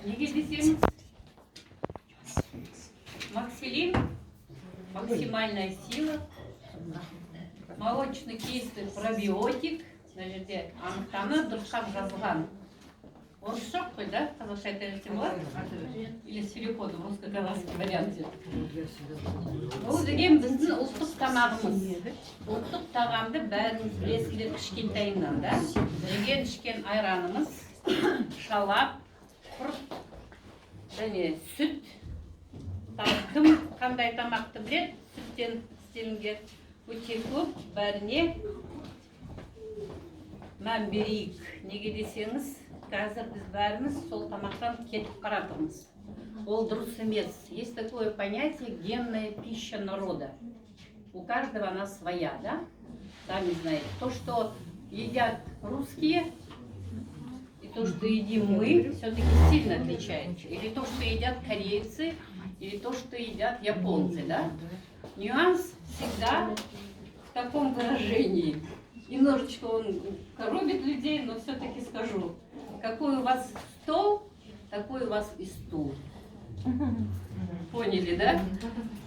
Неге десеңіз, Максилин, максимальная сила, молочно-кислый пробиотик, мына жерде анықтаны дұрыстап жазылған. Орыс жоқ қой, да? Қазақша айта берсем болады? Или с переходом, русско-казахский варианте. Бұл деген біздің ұлттық тамағымыз. Ұлттық тағамды бәріңіз білесіздер кішкентайынан, да? Жеген ішкен айранымыз, шалап, құрт және сүт. Кім қандай тамақты білет, сүттен істелінген өте көп, бәріне мән берейік. Неге десеңіз, қазір біз бәріміз сол тамақтан кетіп қаратырмыз. Ол дұрыс емес. Есть такое понятие генная пища народа. У каждого она своя, да? Сами знаете. То, что едят русские, и то, что едим мы, все-таки сильно отличается. Или то, что едят корейцы, или то, что едят японцы, да? Нюанс всегда в таком выражении. Немножечко он коробит людей, но все-таки скажу. Какой у вас стол, такой у вас и стул. Поняли, да?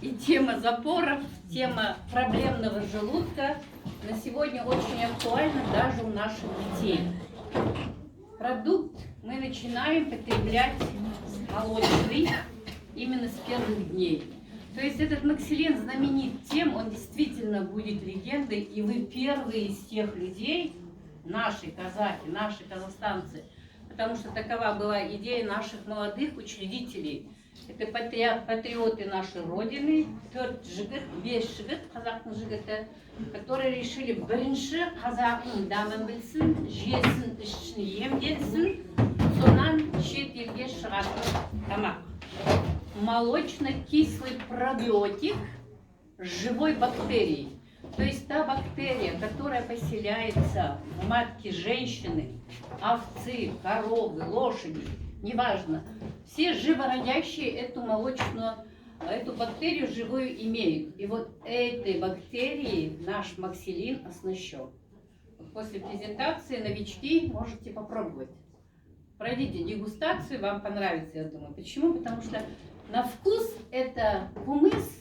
И тема запоров, тема проблемного желудка на сегодня очень актуальна даже у наших детей. Продукт мы начинаем потреблять молочный именно с первых дней. То есть этот Максилин знаменит тем, он действительно будет легендой, и вы первые из тех людей, наши казахи, наши казахстанцы, потому что такова была идея наших молодых учредителей. Это патриоты нашей Родины, 4 жігіт, 5 жігіт, қазақтың жігіті, которые решили бірінші қазақтың дамын білсін, жесін, ішін емделсін, сонан шет елге шығатын тамақ. Молочно-кислый пробиотик с живой бактерией. То есть та бактерия, которая поселяется в матке женщины, овцы, коровы, лошади, неважно, все живородящие эту бактерию живую имеют. И вот этой бактерией наш Максилин оснащен. После презентации новички можете попробовать. Пройдите дегустацию, вам понравится, я думаю. Почему? Потому что на вкус это кумыс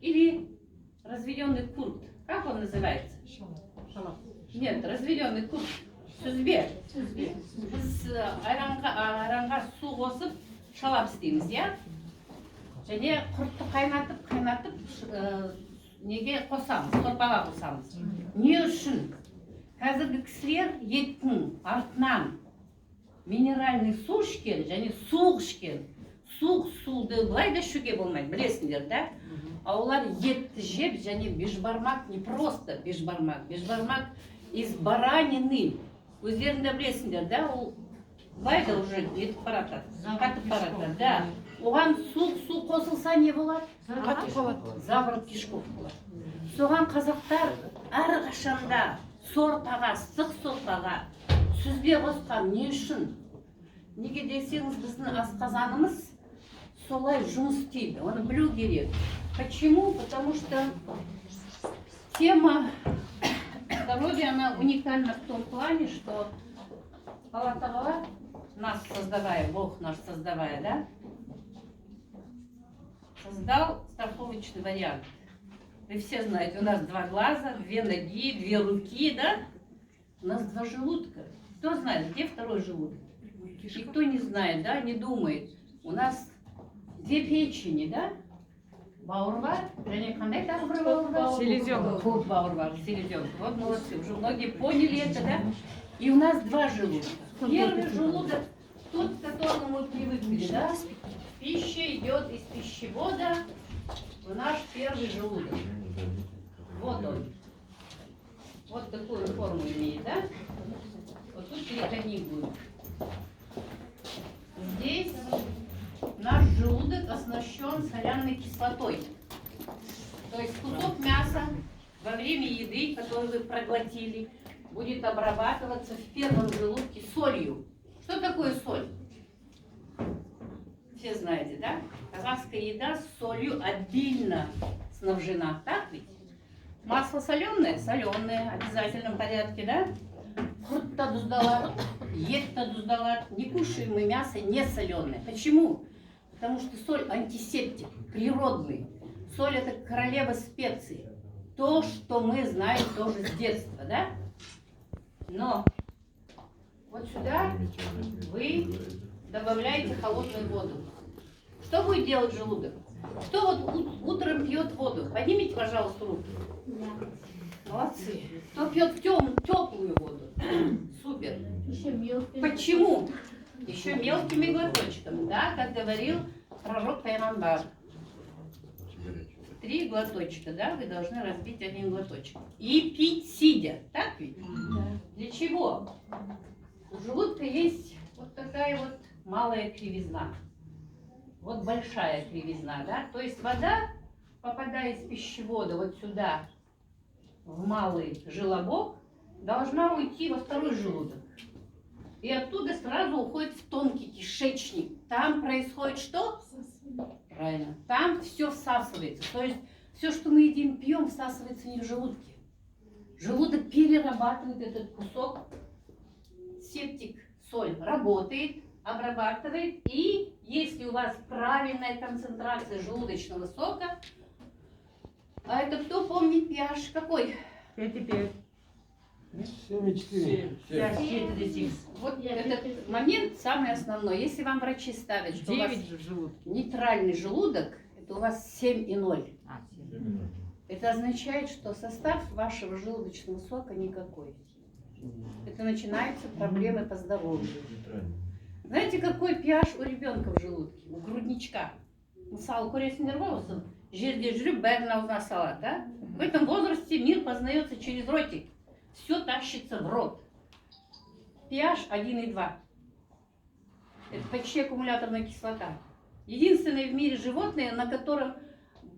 или разведенный курт. Как он называется? Шалап. Нет, разведенный курт. Сүзбе. Біз айранға су қосып шалап істейміз, иә? Және құртты қайнатып, неге қосамыз, сорпаға қосамыз. Не үшін? Қазіргі кісілер еттің артынан минеральный су ішкен және суық ішкен. Суық суды былай да ішуге болмайды, білесіңдер, да? А олар етті жеп, және бешбармак, не просто бешбармак, бешбармак из баранины. Өздерінде білесіңдер, да? Ол былай да уже етіп баратады, қатып баратады, да? Оған су қосылса не болады? Заворот кишков болады. Соған қазақтар әрқашанда сорпаға, ыстық сорпаға сүзбе қосқан не үшін? Неге десеңіз, біздің асқазанымыз солай жұмыс істейді, оны білу керек. Почему? Потому что тема здоровья, она уникальна в том плане, что Аллах Тағала, нас создавая, Бог наш создавая, да, создал страховочный вариант. Вы все знаете, у нас 2 глаза, 2 ноги, 2 руки, да? У нас 2 желудка. Кто знает, где второй желудок? Никто не знает, да, не думает. У нас 2 печени, да? Бауыр бар, және қандай тағы бір бауыр бар? Селезенка. Көп бауыр бар, селезенка. Вот молодцы, уже многие поняли это, да? И у нас 2 желудка. Первый желудок, тот, к которому мы привыкли, да? Пища идет из пищевода в наш первый желудок. Вот он. Вот такую форму имеет, да? Вот тут переходник будет. Здесь наш желудок оснащен соляной кислотой. То есть кусок мяса во время еды, которую вы проглотили, будет обрабатываться в первом желудке солью. Что такое соль? Все знаете, да? Казахская еда с солью обильно снабжена, так ведь? Масло соленое? Соленое, в обязательном порядке, да? құртта тұздалады, етта тұздалады. Не кушаем мы мясо не соленое. Почему? Потому что соль антисептик, природный. Соль это королева специй. То, что мы знаем тоже с детства, да? Но вот сюда вы добавляете холодную воду. Что будет делать желудок? Кто вот утром пьет воду? Поднимите, пожалуйста, руку. Молодцы. Кто пьет теплую воду? Супер. Почему? Еще мелкими глоточками, да, как говорил пророк Пайгамбар. 3 глоточка, да, вы должны разбить 1 глоточек. И пить сидя, так ведь? Да. Для чего? У желудка есть вот такая вот малая кривизна. Вот большая кривизна, да? То есть вода, попадая из пищевода вот сюда, в малый желобок, должна уйти во второй желудок. И оттуда сразу уходит в тонкий кишечник. Там происходит что? Правильно. Там все всасывается. То есть все, что мы едим, пьем, всасывается не в желудке. Желудок перерабатывает этот кусок. Септик, соль работает, обрабатывает. И если у вас правильная концентрация желудочного сока, а это кто помнит pH какой? 5,5. 7,4. Вот этот момент самый основной. Если вам врачи ставят, что у вас 9 в желудке. нейтральный желудок, это у вас 7,0. А, 7. Это означает, что состав вашего желудочного сока никакой. Это начинаются проблемы по здоровью. Знаете, какой pH у ребенка в желудке? У грудничка. Мысалы, көресіңдер ғой осы жерде жүріп бәрін аузына салады, да? В этом возрасте мир познается через ротик. Все тащится в рот. pH 1,2. Это почти аккумуляторная кислота. Единственное в мире животное, на котором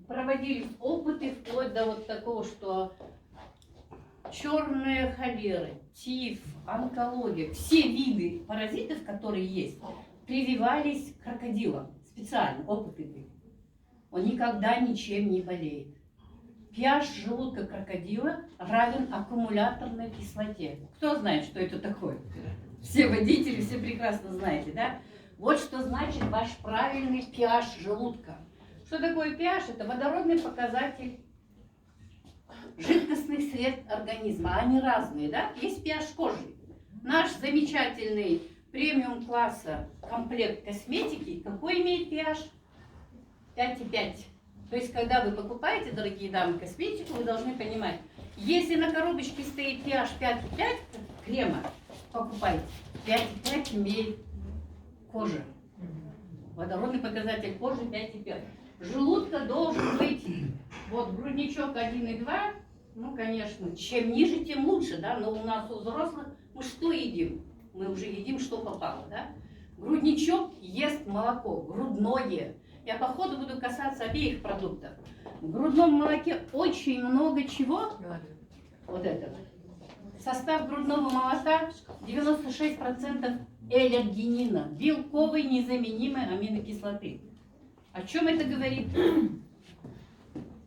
проводились опыты вплоть до вот такого, что черные холеры, тиф, онкология, все виды паразитов, которые есть, прививались к крокодилам. Специально опыты были. Он никогда ничем не болеет. pH желудка крокодила равен аккумуляторной кислоте. Кто знает, что это такое? Все водители, все прекрасно знаете, да? Вот что значит ваш правильный pH желудка. Что такое pH? Это водородный показатель жидкостных средств организма. Они разные, да? Есть pH кожи. Наш замечательный премиум класса комплект косметики, какой имеет pH? 5,5. То есть, когда вы покупаете, дорогие дамы, косметику, вы должны понимать, если на коробочке стоит pH 5,5 крема, покупайте. 5,5 имеет кожа. Водородный показатель кожи 5,5. Желудка должен быть, вот грудничок 1,2, ну, конечно, чем ниже, тем лучше, да, но у нас у взрослых мы что едим? Мы уже едим, что попало, да? Грудничок ест молоко, грудное. Я по ходу буду касаться обеих продуктов. В грудном молоке очень много чего. Вот этого. Состав грудного молока 96% эллергенина, белковой незаменимой аминокислоты. О чем это говорит?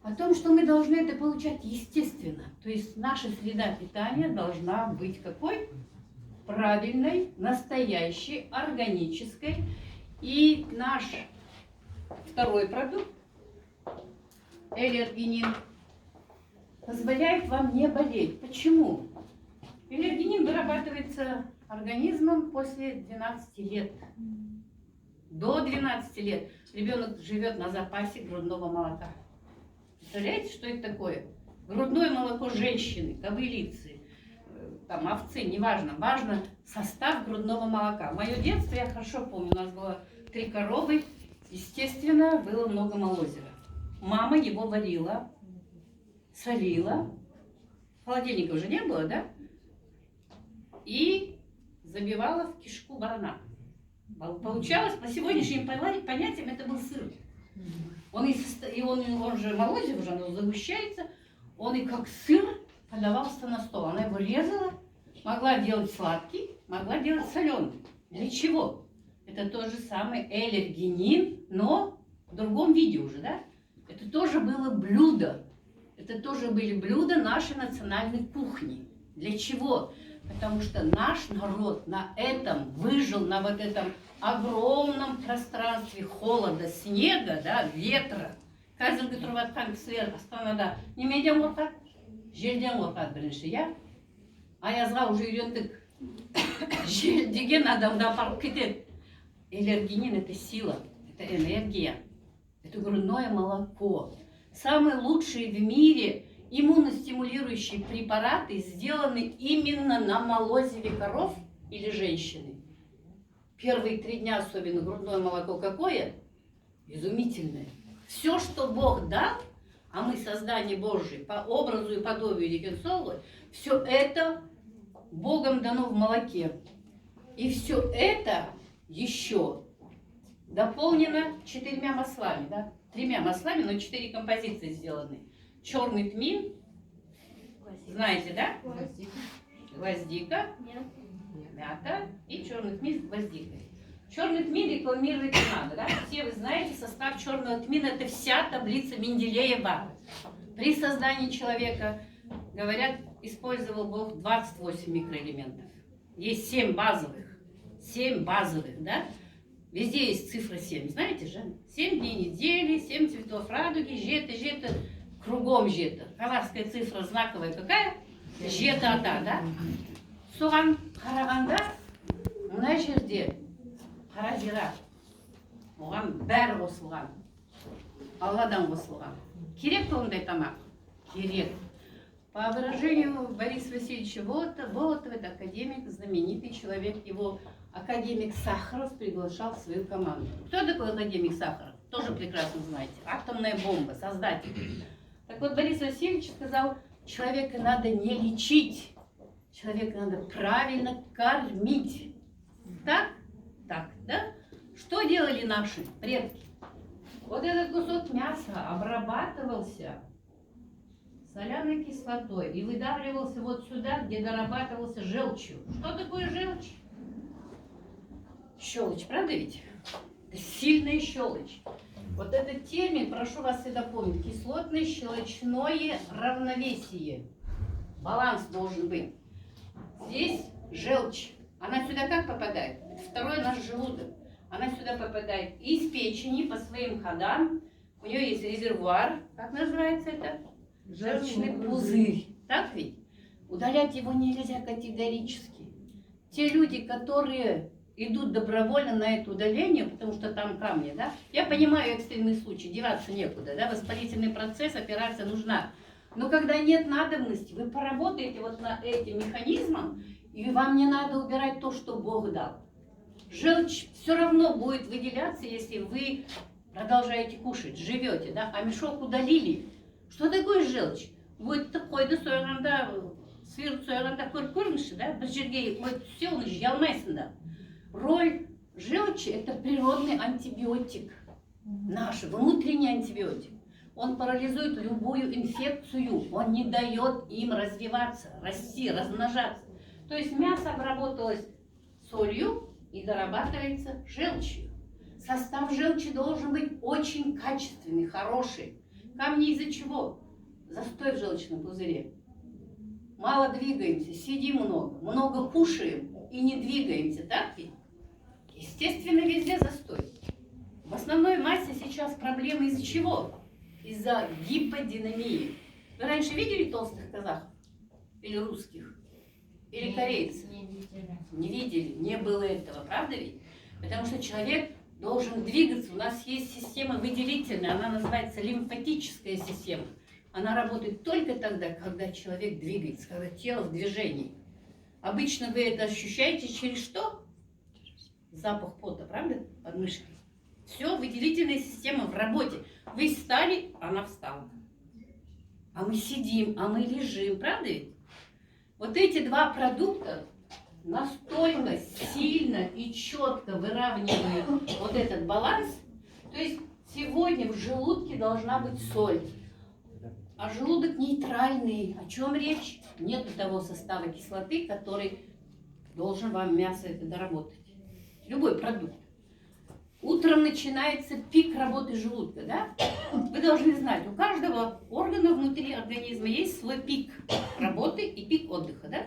О том, что мы должны это получать естественно. То есть наша среда питания должна быть какой? Правильной, настоящей, органической. И наш второй продукт, эллергенин, позволяет вам не болеть. Почему? Эллергенин вырабатывается организмом после 12 лет. До 12 лет ребенок живет на запасе грудного молока. Представляете, что это такое? Грудное молоко женщины, кобылицы, там, овцы, неважно. Важно состав грудного молока. В мое детство, я хорошо помню, у нас было 3 коровы. Естественно, было много молозива. Мама его варила, солила. Холодильника уже не было, да? И забивала в кишку барана. Получалось, по сегодняшним понятиям, это был сыр. Он же молозив уже, оно загущается. Он и как сыр подавался на стол. Она его резала, могла делать сладкий, могла делать соленый. Для чего? Это тот же самый эллергенин, но в другом виде уже, да? Это тоже было блюдо. Это тоже были блюда нашей национальной кухни. Для чего? Потому что наш народ на этом выжил, на вот этом огромном пространстве холода, снега, да, ветра. Қазіргі тұрып жатқан кісілер Астанада немеден қорқады? Желден қорқады бірінші, иә? Аязға уже үйрендік. Жел деген адамды апарып кетеді. Элергинин – это сила, это энергия, это грудное молоко. Самые лучшие в мире иммуностимулирующие препараты сделаны именно на молозиве коров или женщины. Первые 3 дня особенно грудное молоко какое? Изумительное. Все, что Бог дал, а мы создание Божие по образу и подобию Диккенсона, все это Богом дано в молоке. И все это еще дополнено 4 маслами, да? 3 маслами, но 4 композиции сделаны. Черный тмин, знаете, да? Гвоздика, мята и черный тмин с гвоздикой. Черный тмин рекламировать не надо, да? Все вы знаете, состав черного тмина – это вся таблица Менделеева. При создании человека, говорят, использовал Бог 28 микроэлементов. Есть 7 базовых. 7 базовых, да? Везде есть цифра 7, знаете же? 7 дней недели, 7 цветов радуги, жета, кругом жета. Казахская цифра знаковая какая? Жета-ата, да? Соған қарағанда, мына жерде қара жира. Оған бәрі қосылған. Алладан қосылған. Керек пе ондай тамақ? Керек. По выражению Бориса Васильевича Болотова, это академик, знаменитый человек, его академик Сахаров приглашал в свою команду. Кто такой академик Сахаров? Тоже прекрасно знаете. Атомная бомба, создатель. Так вот, Борис Васильевич сказал, человека надо не лечить, человека надо правильно кормить. Так? Так, да? Что делали наши предки? Вот этот кусок мяса обрабатывался соляной кислотой и выдавливался вот сюда, где дорабатывался желчью. Что такое желчь? Щелочь, правда ведь? Это сильная щелочь. Вот этот термин, прошу вас всегда помнить, кислотно-щелочное равновесие. Баланс должен быть. Здесь желчь. Она сюда как попадает? Второй наш желудок. Она сюда попадает из печени по своим ходам. У нее есть резервуар. Как называется это? Желчный пузырь. Так ведь? Удалять его нельзя категорически. Те люди, которые идут добровольно на это удаление, потому что там камни, да? Я понимаю экстренный случай, деваться некуда, да? Воспалительный процесс, операция нужна. Но когда нет надобности, вы поработаете вот над этим механизмом, и вам не надо убирать то, что Бог дал. Желчь все равно будет выделяться, если вы продолжаете кушать, живете, да? А мешок удалили. Что такое желчь? Будет такой, да, сойганда, свирт сойганда көрміші, да? Бір жерге все, он жиялмайсың да. Роль желчи – это природный антибиотик, наш внутренний антибиотик. Он парализует любую инфекцию, он не дает им развиваться, расти, размножаться. То есть мясо обработалось солью и дорабатывается желчью. Состав желчи должен быть очень качественный, хороший. Камни из-за чего? Застой в желчном пузыре. Мало двигаемся, сидим много кушаем и не двигаемся, так ведь? Естественно, везде застой. В основной массе сейчас проблемы из-за чего? Из-за гиподинамии. Вы раньше видели толстых казахов? Или русских? Или корейцев? Не видели, не было этого, правда ведь? Потому что человек должен двигаться. У нас есть система выделительная, она называется лимфатическая система. Она работает только тогда, когда человек двигается, когда тело в движении. Обычно вы это ощущаете через что? Запах пота, правда? Под мышкой. Все, выделительная система в работе. Вы встали, она встала. А мы сидим, а мы лежим, правда ведь? Вот эти два продукта настолько сильно и четко выравнивают вот этот баланс. То есть сегодня в желудке должна быть соль. А желудок нейтральный. О чем речь? Нет того состава кислоты, который должен вам мясо это доработать. Любой продукт. Утром начинается пик работы желудка, да? Вы должны знать, у каждого органа внутри организма есть свой пик работы и пик отдыха, да?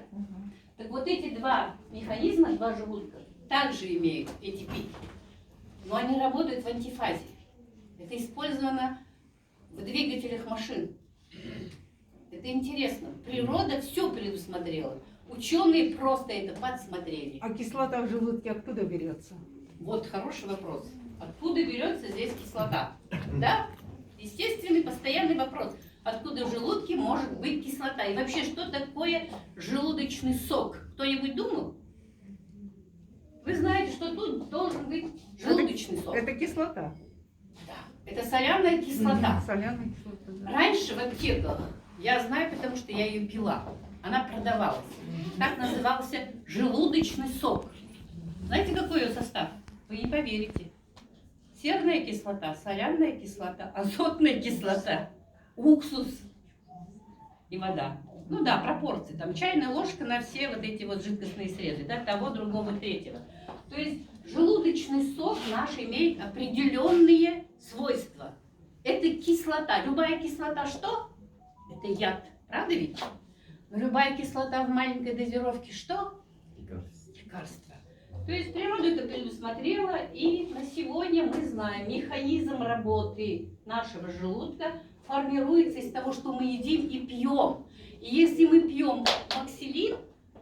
Так вот эти два механизма, два желудка, также имеют эти пики. Но они работают в антифазе. Это использовано в двигателях машин. Это интересно. Природа все предусмотрела. Ученые просто это подсмотрели. А кислота в желудке откуда берется? Вот хороший вопрос. Откуда берется здесь кислота? Да? Естественный, постоянный вопрос. Откуда в желудке может быть кислота? И вообще, что такое желудочный сок? Кто-нибудь думал? Вы знаете, что тут должен быть желудочный сок. Это кислота. Да. Это соляная кислота. Соляная кислота. Да. Раньше в аптеках, я знаю, потому что я ее пила, она продавалась. Так назывался желудочный сок. Знаете, какой ее состав? Вы не поверите. Серная кислота, соляная кислота, азотная кислота, уксус и вода. Ну да, пропорции. Там чайная ложка на все вот эти вот жидкостные среды, да, того, другого, третьего. То есть желудочный сок наш имеет определенные свойства. Это кислота. Любая кислота что? Это яд. Правда ведь? Но любая кислота в маленькой дозировке что? Лекарство. То есть природа это предусмотрела, и на сегодня мы знаем, механизм работы нашего желудка формируется из того, что мы едим и пьем. И если мы пьем максилин,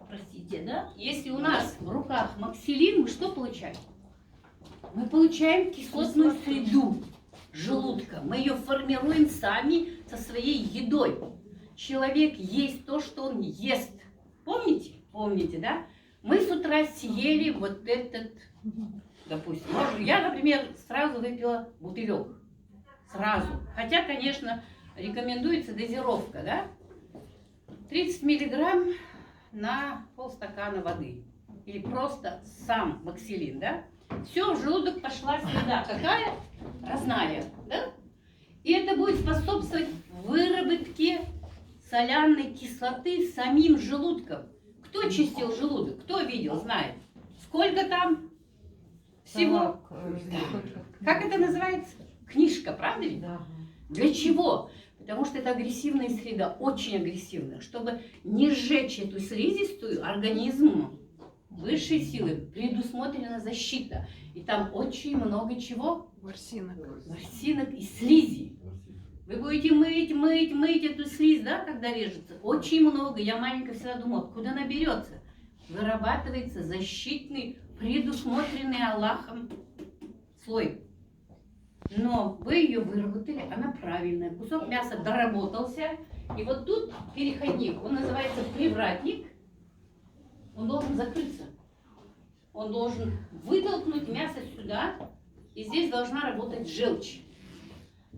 простите, да, если у нас в руках максилин, мы что получаем? Мы получаем кислотную среду желудка. Мы ее формируем сами со своей едой. Человек есть то, что он ест. Помните? Помните, да? Мы с утра съели вот этот, допустим, я, например, сразу выпила бутылек. Сразу. Хотя, конечно, рекомендуется дозировка, да? 30 миллиграмм на полстакана воды. Или просто сам максилин, да? Все, в желудок пошла среда. Какая? Разная, да? И это будет способствовать выработке соляной кислоты самим желудком. Кто чистил желудок? Кто видел, знает? Сколько там всего? Как это называется? Книжка, правда ведь? Да. Для чего? Потому что это агрессивная среда, очень агрессивная. Чтобы не сжечь эту слизистую, организму высшей силы предусмотрена защита. И там очень много чего? Ворсинок. Ворсинок и слизи. Вы будете мыть эту слизь, да, когда режется? Очень много. Я маленько всегда думала, откуда она берется? Вырабатывается защитный, предусмотренный Аллахом слой. Но вы ее выработали, она правильная. Кусок мяса доработался. И вот тут переходник, он называется привратник. Он должен закрыться. Он должен вытолкнуть мясо сюда. И здесь должна работать желчь.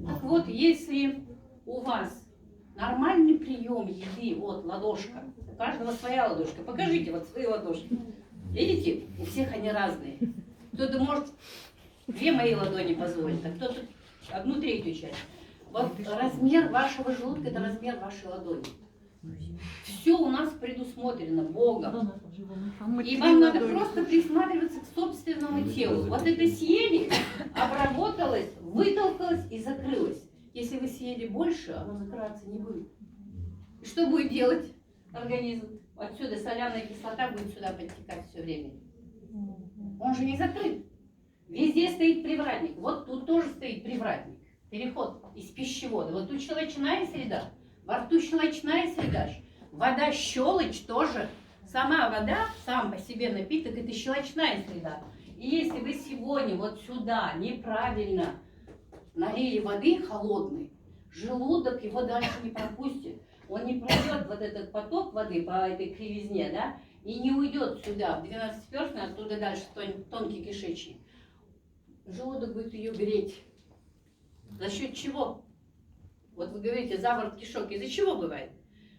Так вот, если у вас нормальный прием еды, вот ладошка, у каждого своя ладошка, покажите вот свои ладошки. Видите, у всех они разные. Кто-то может 2 мои ладони позволить, а кто-то 1/3 часть. Вот размер вашего желудка – это размер вашей ладони. Все у нас предусмотрено Богом. И вам надо просто присматриваться к собственному телу. Вот это съели, обработалось, вытолкалось и закрылось. Если вы съели больше, оно закрываться не будет. И что будет делать организм? Отсюда соляная кислота будет сюда подтекать все время. Он же не закрыт. Везде стоит привратник. Вот тут тоже стоит привратник. Переход из пищевода. Вот тут щелочная среда. Во рту щелочная среда. Вода, щелочь тоже. Сама вода, сам по себе напиток, это щелочная среда. И если вы сегодня вот сюда неправильно налили воды холодной, желудок его дальше не пропустит. Он не пройдет вот этот поток воды по этой кривизне, да, и не уйдет сюда, в 12-перстный, оттуда дальше тонкий кишечник. Желудок будет ее греть. За счет чего? Вот вы говорите, заворот кишок. Из-за чего бывает?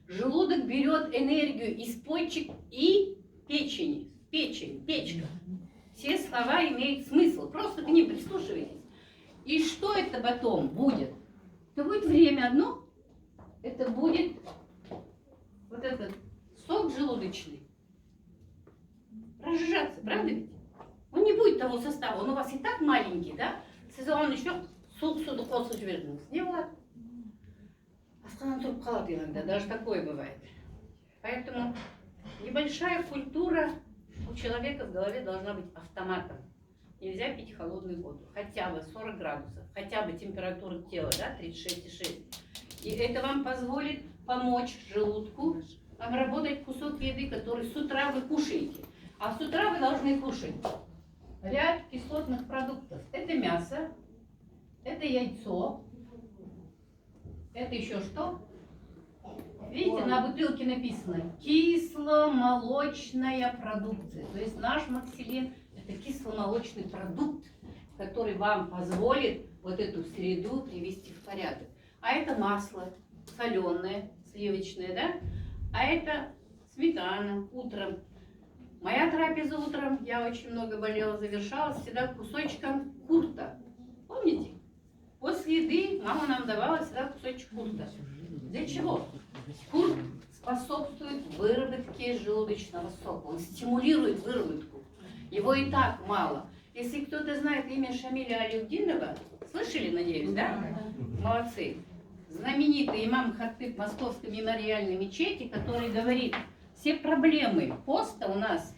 Желудок берет энергию из почек и печени. Печень, печка. Все слова имеют смысл. Просто к ним прислушивайтесь. И что это потом будет? Это будет время одно. Это будет вот этот сок желудочный. Разжижаться, правда ведь? Он не будет того состава. Он у вас и так маленький, да? Сезон еще суд косу вернулся. Не вот. Астана тұрып қалады иногда, даже такое бывает. Поэтому Небольшая культура у человека в голове должна быть автоматом. Нельзя пить холодную воду, хотя бы 40 градусов, хотя бы температура тела, да, 36,6. И это вам позволит помочь желудку обработать кусок еды, который с утра вы кушаете. А с утра вы должны кушать ряд кислотных продуктов. Это мясо, это яйцо, это еще что? Видите, на бутылке написано кисломолочная продукция. То есть наш максилин – это кисломолочный продукт, который вам позволит вот эту среду привести в порядок. А это масло соленое, сливочное, да? А это сметана утром. Моя трапеза утром, я очень много болела, завершалась всегда кусочком курта. Помните? После еды мама нам давала всегда кусочек курта. Для чего? Курт способствует выработке желудочного сока. Он стимулирует выработку. Его и так мало. Если кто-то знает имя Шамиля Алиутдинова, слышали, надеюсь, да? Молодцы. Знаменитый имам Хатыб Московской мемориальной мечети, который говорит, все проблемы поста у нас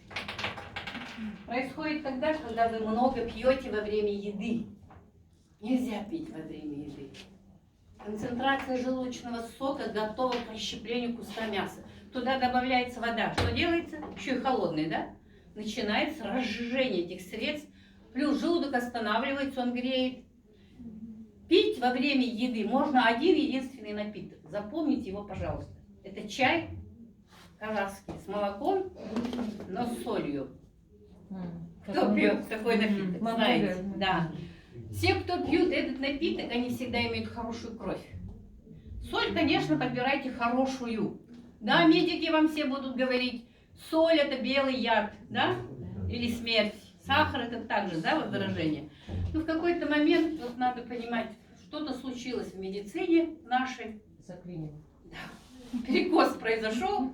происходят тогда, когда вы много пьете во время еды. Нельзя пить во время еды. Концентрация желудочного сока готова к расщеплению куска мяса. Туда добавляется вода. Что делается? Еще и холодная, да? Начинается разжижение этих средств. Плюс желудок останавливается, он греет. Пить во время еды можно один единственный напиток. Запомните его, пожалуйста. Это чай казахский с молоком, но с солью. Кто пьет такой напиток? Знаете? Да. Все, кто пьют этот напиток, они всегда имеют хорошую кровь. Соль, конечно, подбирайте хорошую. Да, медики вам все будут говорить, соль это белый яд, да? Или смерть. Сахар это также, да, вот выражение. Но в какой-то момент вот надо понимать, что-то случилось в медицине нашей. Заклинило. Да. Перекос произошел,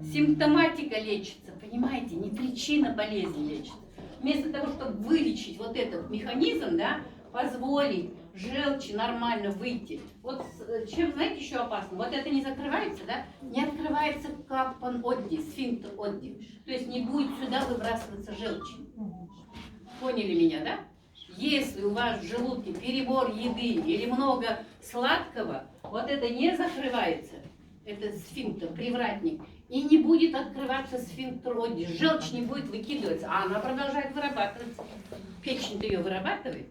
симптоматика лечится, понимаете, не причина болезни лечится. Вместо того, чтобы вылечить вот этот механизм, да, позволить желчи нормально выйти. Вот чем, знаете, еще опасно? Вот это не закрывается, да? Не открывается клапан Одди, сфинктер Одди. То есть не будет сюда выбрасываться желчь. Поняли меня, да? Если у вас в желудке перебор еды или много сладкого, вот это не закрывается, это сфинктер, привратник, и не будет открываться сфинктер Одди, желчь не будет выкидываться, а она продолжает вырабатываться. Печень-то ее вырабатывает.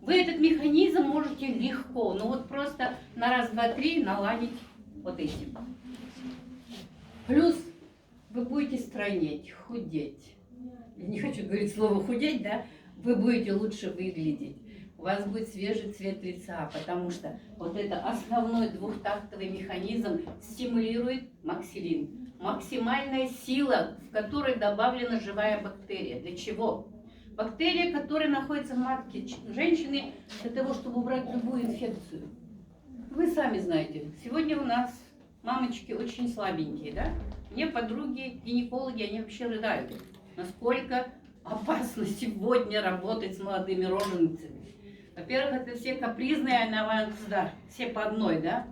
Вы этот механизм можете легко, ну вот просто на раз, два, три наладить вот этим. Плюс вы будете стройнеть, худеть. Я не хочу говорить слово худеть, да? Вы будете лучше выглядеть. У вас будет свежий цвет лица, потому что вот это основной двухтактовый механизм стимулирует максилин. Максимальная сила, в которой добавлена живая бактерия. Для чего? Бактерия, которая находится в матке женщины, для того, чтобы убрать любую инфекцию. Вы сами знаете, сегодня у нас мамочки очень слабенькие, да? Мне подруги, гинекологи, они вообще рыдают. Насколько опасно сегодня работать с молодыми роженицами. Во-первых, это все капризные, да, все по одной, да?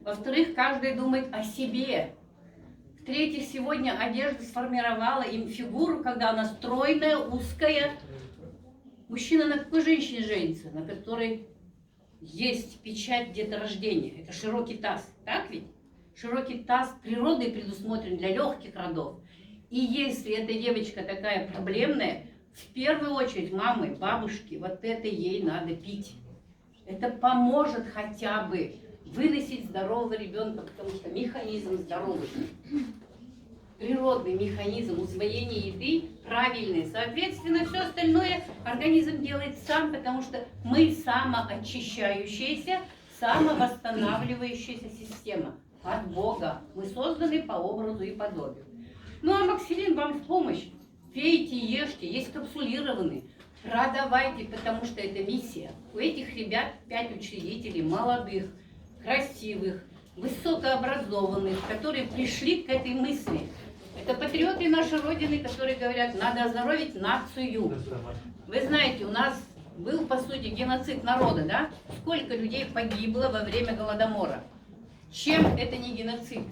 Во-вторых, каждый думает о себе. В-третьих, сегодня одежда сформировала им фигуру, когда она стройная, узкая. Мужчина на какой женщине женится? На которой есть печать деторождения. Это широкий таз. Так ведь? Широкий таз природой предусмотрен для легких родов. И если эта девочка такая проблемная, в первую очередь мамы, бабушки, вот это ей надо пить. Это поможет хотя бы выносить здорового ребенка, потому что механизм здоровый. Природный механизм усвоения еды правильный. Соответственно, все остальное организм делает сам, потому что мы самоочищающаяся, самовосстанавливающаяся система. От Бога. Мы созданы по образу и подобию. Ну а максилин вам в помощь. Пейте, ешьте, есть капсулированный. Продавайте, потому что это миссия. У этих ребят 5 учредителей, молодых, красивых, высокообразованных, которые пришли к этой мысли. Это патриоты нашей Родины, которые говорят, надо оздоровить нацию. Вы знаете, у нас был, по сути, геноцид народа, да? Сколько людей погибло во время Голодомора? Чем это не геноцид?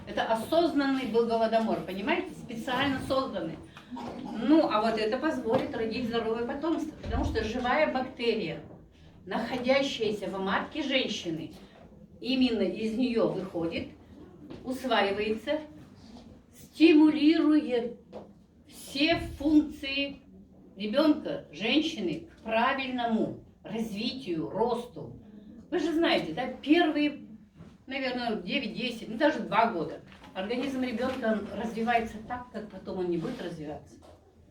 Это осознанный был Голодомор, понимаете? специально созданы. Ну, а вот это позволит родить здоровое потомство, потому что живая бактерия, находящаяся в матке женщины, именно из нее выходит, усваивается, стимулирует все функции ребенка, женщины к правильному развитию, росту. Вы же знаете, да, первые, наверное, 9-10, ну даже 2 года организм ребенка развивается так, как потом он не будет развиваться.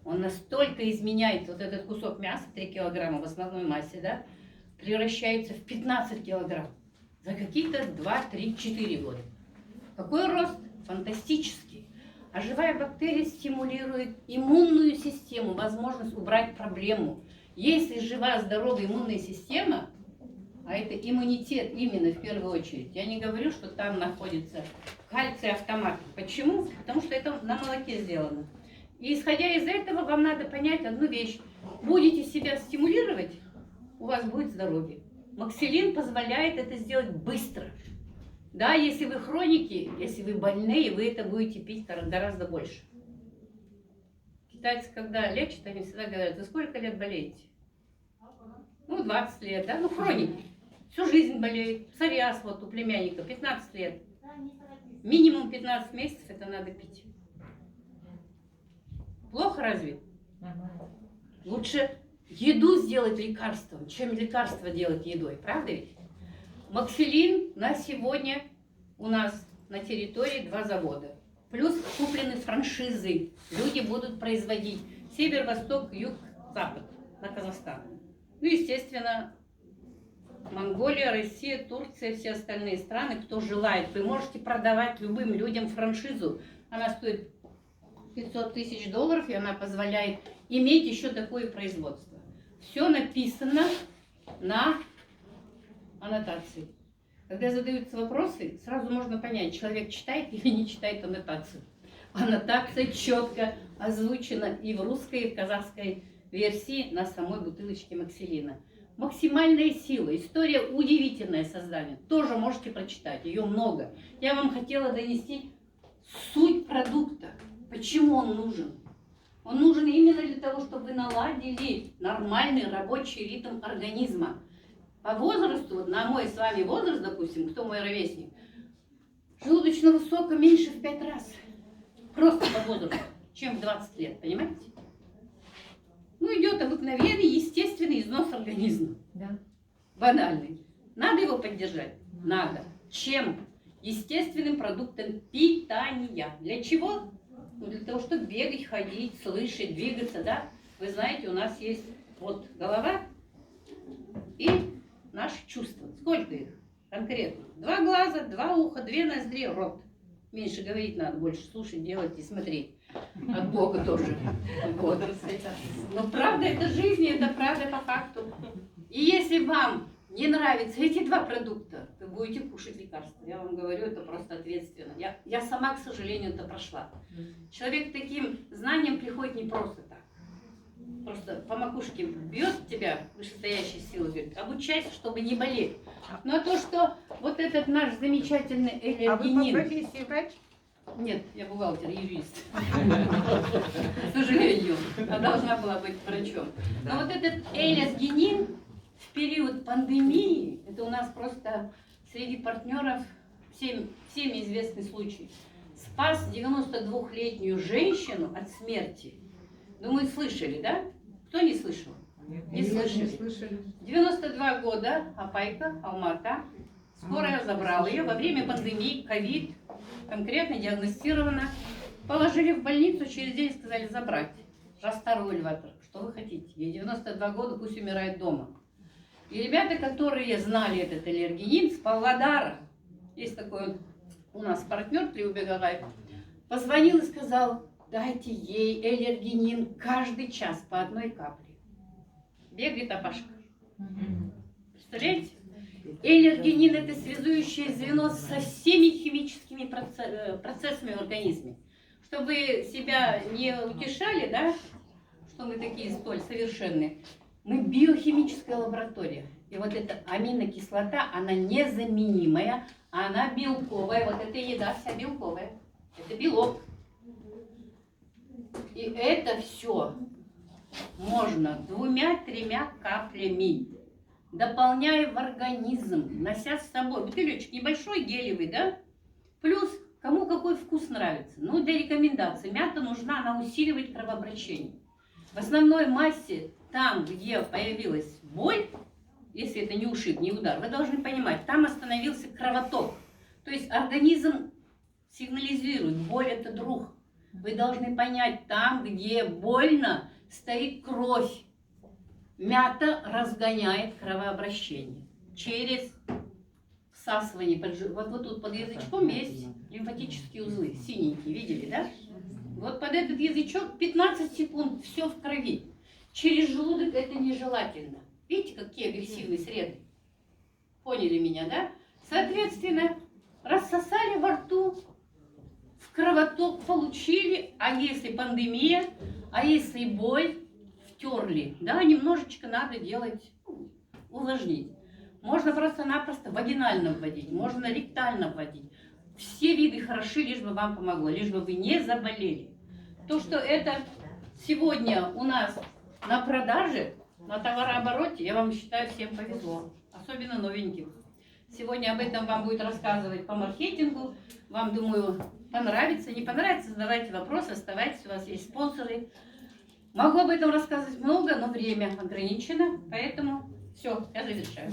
Он настолько изменяет вот этот кусок мяса, 3 килограмма в основной массе, да, превращается в 15 килограмм за какие-то 2, 3, 4 года. Какой рост? Фантастический. А живая бактерия стимулирует иммунную систему, возможность убрать проблему. Если жива, здоровая иммунная система, а это иммунитет именно в первую очередь, я не говорю, что там находится кальций автомат. Почему? Потому что это на молоке сделано. И исходя из этого, вам надо понять одну вещь. Будете себя стимулировать, у вас будет здоровье. Максилин позволяет это сделать быстро. Да, если вы хроники, если вы больные, вы это будете пить гораздо больше. Китайцы, когда лечат, они всегда говорят: за сколько лет болеете? Ну, 20 лет, да, ну хроники. Всю жизнь болеет. Псориаз вот у племянника 15 лет. Минимум 15 месяцев это надо пить. Плохо разве? Лучше еду сделать лекарством, чем лекарство делать едой. Правда ведь? Максилин на сегодня у нас на территории 2 завода. Плюс куплены франшизы. Люди будут производить север, восток, юг, запад на Казахстан. Ну, естественно, Монголия, Россия, Турция, все остальные страны, кто желает, вы можете продавать любым людям франшизу. Она стоит $500 тысяч, и она позволяет иметь еще такое производство. Все написано на аннотации. Когда задаются вопросы, сразу можно понять, человек читает или не читает аннотацию. Аннотация четко озвучена и в русской, и в казахской версии на самой бутылочке Максилина. Максимальная сила, история удивительное создание. Тоже можете прочитать, ее много. Я вам хотела донести суть продукта. Почему он нужен? Он нужен именно для того, чтобы вы наладили нормальный рабочий ритм организма. По возрасту, вот на мой с вами возраст, допустим, кто мой ровесник, желудочного сока меньше в 5 раз. Просто по возрасту, чем в 20 лет, понимаете? Ну, идет обыкновенный, естественный износ организма. Да. Банальный. Надо его поддержать? Надо. Чем? Естественным продуктом питания. Для чего? Ну, для того, чтобы бегать, ходить, слышать, двигаться, да? Вы знаете, у нас есть вот голова и наши чувства. Сколько их конкретно? 2 глаза, 2 уха, 2 ноздри, рот. Меньше говорить надо, больше слушать, делать и смотреть. От Бога тоже. Возраст это. Но правда это жизнь, это правда по факту. И если вам не нравятся эти 2 продукта, вы будете кушать лекарства. Я вам говорю, это просто ответственно. Я сама, к сожалению, это прошла. Человек к таким знаниям приходит не просто так. Просто по макушке бьет тебя вышестоящей силой, говорит: обучайся, чтобы не болеть. Но то, что вот этот наш замечательный А вы по элергинин... профессии врач? Нет, я бухгалтер, юрист. К сожалению, я должна была быть врачом. Но вот этот элергинин в период пандемии, это у нас просто среди партнеров всеми известный случай, спас 92-летнюю женщину от смерти. Думаю, слышали, да? Кто не слышал? Не слышали. 92 года, Апайка, Алмата. Скорая забрала ее во время пандемии, ковид, конкретно диагностировано. Положили в больницу, через день сказали забрать. Расторгивали. Что вы хотите? Ей 92 года, пусть умирает дома. И ребята, которые знали этот аллергенин с Павлодара, есть такой у нас партнер Приубегагаев, позвонил и сказал: дайте ей аллергенин каждый час по 1 капле. Бегает Апашка. Представляете? Аллергенин — это связующее звено со всеми химическими процессами в организме. Чтобы вы себя не утешали, да, что мы такие столь совершенные, мы биохимическая лаборатория. И вот эта аминокислота, она незаменимая, она белковая. Вот эта еда вся белковая. Это белок. И это все можно 2-3 каплями, дополняя в организм, нося с собой. Бутылечек небольшой, гелевый, да? Плюс, кому какой вкус нравится. Ну, для рекомендаций. Мята нужна, она усиливает кровообращение. В основной массе, там, где появилась боль, если это не ушиб, не удар, вы должны понимать, там остановился кровоток. То есть организм сигнализирует, боль это друг. Вы должны понять, там, где больно, стоит кровь. Мята разгоняет кровообращение через всасывание. Вот тут под язычком есть лимфатические узлы, синенькие, видели, да? Вот под этот язычок 15 секунд, все в крови. Через желудок это нежелательно. Видите, какие агрессивные среды? Поняли меня, да? Соответственно, рассосали во рту, в кровоток получили, а если пандемия, а если боль, втерли, да, немножечко надо делать, увлажнить. Можно просто-напросто вагинально вводить, можно ректально вводить. Все виды хороши, лишь бы вам помогло, лишь бы вы не заболели. То, что это сегодня у нас на продаже, на товарообороте, я вам считаю, всем повезло, особенно новеньким. Сегодня об этом вам будет рассказывать по маркетингу. Вам, думаю, понравится. Не понравится, задавайте вопросы, оставайтесь, у вас есть спонсоры. Могу об этом рассказывать много, но время ограничено, поэтому все, я завершаю.